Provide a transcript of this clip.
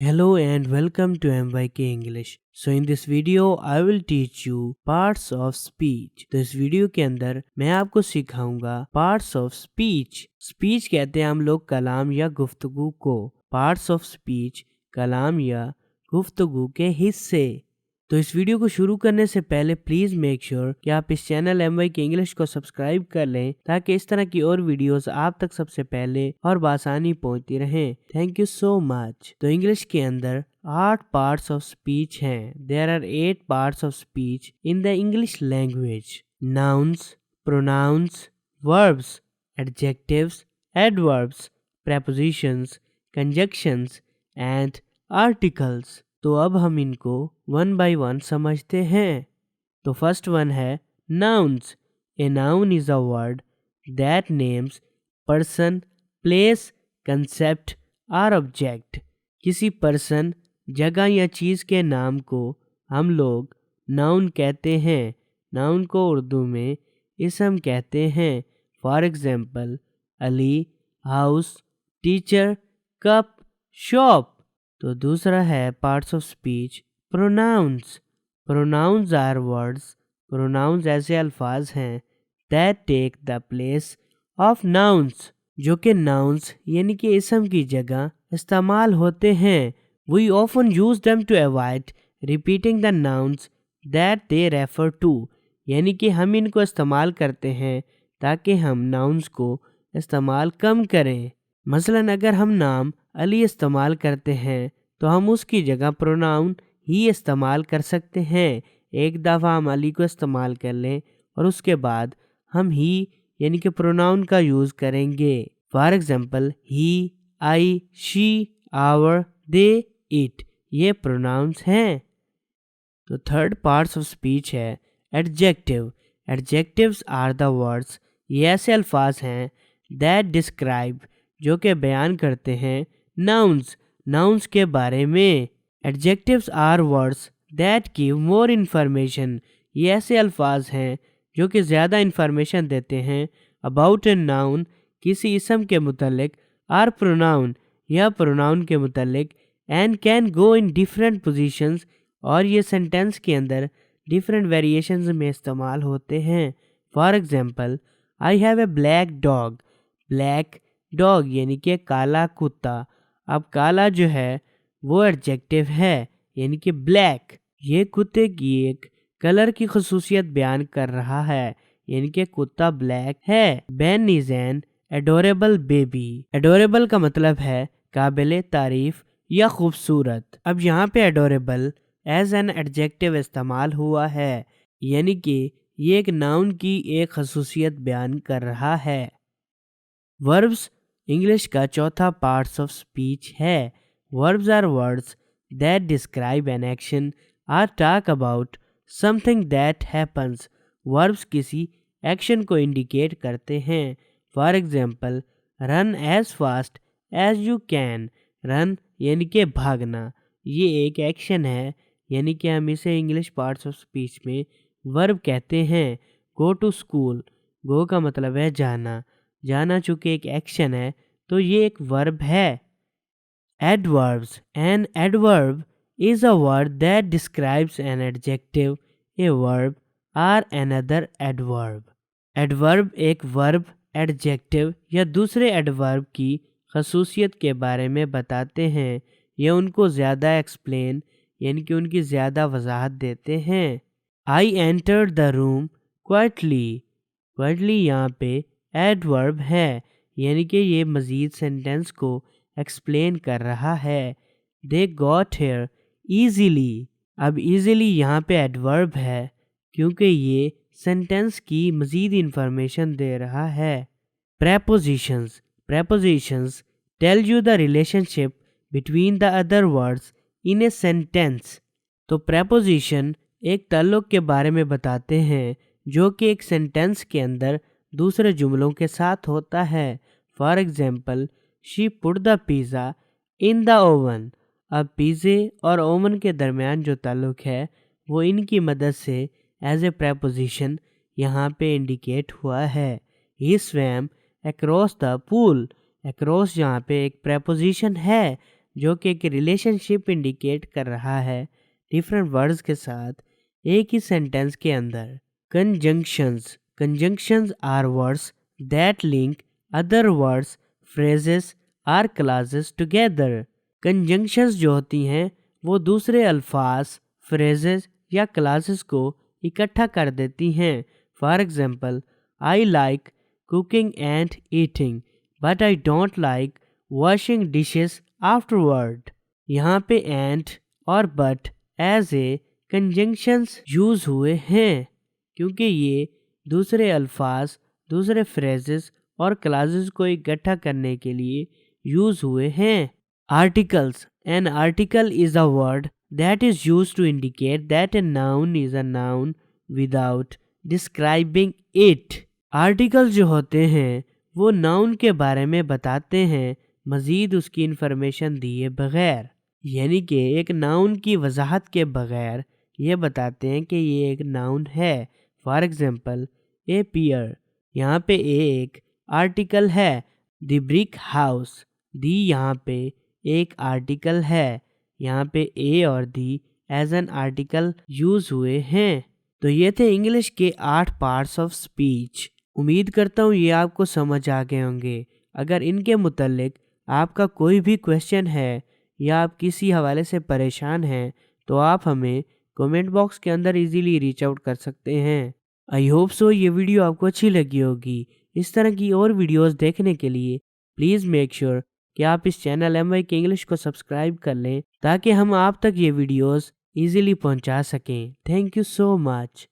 Hello and welcome to MYK English. So in this video I will teach you parts of speech. तो इस video के अंदर मैं आपको सिखाऊंगा parts of speech. Speech कहते हैं हम लोग कलाम या गुफ्तगू को. Parts of speech कलाम या गुफ्तगू के हिस्से. तो इस वीडियो को शुरू करने से पहले प्लीज़ मेक श्योर कि आप इस चैनल MYK इंग्लिश को सब्सक्राइब कर लें ताकि इस तरह की और वीडियोस आप तक सबसे पहले और बआसानी पहुंचती रहें. Thank you so much. तो इंग्लिश के अंदर 8 पार्ट्स ऑफ स्पीच हैं. There are 8 parts of speech in the English language. Nouns, pronouns, verbs, adjectives, adverbs, prepositions, conjunctions and articles. तो अब हम इनको वन बाय वन समझते हैं. तो फर्स्ट वन है nouns. A noun is a word that names person, place, concept और object. किसी पर्सन, जगह या चीज़ के नाम को हम लोग नाउन कहते हैं. नाउन को उर्दू में इसम कहते हैं. For example Ali, house, teacher, cup, shop. तो दूसरा है parts of speech pronouns. Pronouns are words. Pronouns ऐसे अल्फाज हैं that take the place of nouns, जो कि नाउन्स यानी कि इसम की जगह इस्तेमाल होते हैं. We often use them to avoid repeating the nouns that they refer to. यानी कि हम इनको इस्तेमाल करते हैं ताकि हम नाउन्स को इस्तेमाल कम करें. मसलन अगर हम नाम अली इस्तेमाल करते हैं तो हम उसकी जगह प्रोनाउन ही इस्तेमाल कर सकते हैं. एक दफ़ा हम अली को इस्तेमाल कर लें और उसके बाद हम ही यानी कि प्रोनाउन का यूज़ करेंगे. For example he, I, she, our, they, it, ये प्रोनाउंस हैं. तो थर्ड पार्ट्स ऑफ स्पीच है adjective. Adjectives are the words. ये ऐसे अल्फाज हैं दैट डिस्क्राइब, जो कि बयान करते हैं नाउन्स, नाउन्स के बारे में. Adjectives are words that give more information. ये ऐसे अल्फाज हैं जो कि ज़्यादा इन्फॉर्मेशन देते हैं अबाउट ए नाउन, किसी इसम के मुतल्लिक, आर प्रोनाउन या प्रोनाउन के मुतल्लिक, and can go in different positions, और ये सेंटेंस के अंदर डिफरेंट वेरिएशंस में इस्तेमाल होते हैं. For example I have a black dog. Black dog यानी कि काला कुत्ता. अब काला जो है वो एडजेक्टिव है यानी कि ब्लैक. ये कुत्ते की एक कलर की खसूसियत बयान कर रहा है यानी कि कुत्ता ब्लैक है. Ben is an adorable baby. Adorable का मतलब है काबिल तारीफ या खूबसूरत. अब यहाँ पे एडोरेबल एज एन एडजेक्टिव इस्तेमाल हुआ है यानी कि ये एक नाउन की एक खसूसियत बयान कर रहा है. वर्ब्स इंग्लिश का चौथा पार्ट्स ऑफ स्पीच है. Verbs are words that describe an action or talk about something that happens. Verbs किसी एक्शन को इंडिकेट करते हैं. For example run as fast as you can. Run यानी कि भागना, ये एक एक्शन है यानी कि हम इसे इंग्लिश पार्ट्स ऑफ स्पीच में वर्ब कहते हैं. Go to school. गो का मतलब है जाना. जाना चूँकि एक एक्शन है तो ये एक वर्ब है. Adverbs. An adverb is a word that describes an adjective, a verb or another adverb. Adverb एक वर्ब, एडजेक्टिव या दूसरे एडवर्ब की खसूसियत के बारे में बताते हैं. ये उनको ज़्यादा एक्सप्लेन यानी कि उनकी ज़्यादा वजाहत देते हैं. I entered the room quietly. Quietly यहाँ पे एडवर्ब है यानी कि ये मज़ीद सेंटेंस को एक्सप्लेन कर रहा है. They got hair easily. अब ईजीली यहाँ पे एडवर्ब है क्योंकि ये सेंटेंस की मज़ीद इंफॉर्मेशन दे रहा है. Prepositions. Prepositions tell you the relationship between the other words in a sentence. तो प्रेपोजिशन एक ताल्लुक़ के बारे में बताते हैं जो कि एक सेंटेंस के अंदर दूसरे जुमलों के साथ होता है. For example she put the pizza in the oven. अब पिज़्ज़े और ओवन के दरमियान जो ताल्लुक़ है वो इनकी मदद से एज ए प्रेपोजिशन यहाँ पे इंडिकेट हुआ है. He swam across the pool. Across यहाँ पे एक प्रेपोजिशन है जो कि एक रिलेशनशिप इंडिकेट कर रहा है डिफरेंट वर्ड्स के साथ एक ही सेंटेंस के अंदर। Conjunctions are words that link other words, phrases or clauses together. Conjunctions जो होती हैं वो दूसरे अल्फाज, फ्रेजेस या क्लासेस को इकट्ठा कर देती हैं। For example, I like cooking and eating but I don't like washing dishes afterward. यहाँ पे एंड और but as a conjunctions use हुए हैं क्योंकि ये दूसरे अल्फाज, दूसरे फ्रेजेस और क्लासेस को इकट्ठा करने के लिए यूज हुए हैं। Articles. An article is a word that is used to indicate that a noun is a noun without describing it। Article जो होते हैं वो नाउन के बारे में बताते हैं मजीद उसकी इंफॉर्मेशन दिए बगैर, यानी कि एक नाउन की वजाहत के बगैर ये बताते हैं कि ये एक नाउन है। फॉर एग्जाम्पल, ए पियर, यहाँ पे ए एक आर्टिकल है। द ब्रिक हाउस, दी यहाँ पे एक आर्टिकल है। यहाँ पे ए और दी एज एन आर्टिकल यूज हुए हैं। तो ये थे इंग्लिश के 8 पार्ट्स ऑफ स्पीच। उम्मीद करता हूँ ये आपको समझ आ गए होंगे। अगर इनके मुतल्लिक आपका कोई भी क्वेश्चन है या आप किसी हवाले से परेशान हैं तो आप हमें कमेंट बॉक्स के अंदर इजीली रीच आउट कर सकते हैं। आई होप सो ये वीडियो आपको अच्छी लगी होगी। इस तरह की और वीडियोस देखने के लिए प्लीज़ मेक श्योर कि आप इस चैनल MYK इंग्लिश को सब्सक्राइब कर लें ताकि हम आप तक ये वीडियोस इजीली पहुंचा सकें। Thank you so much.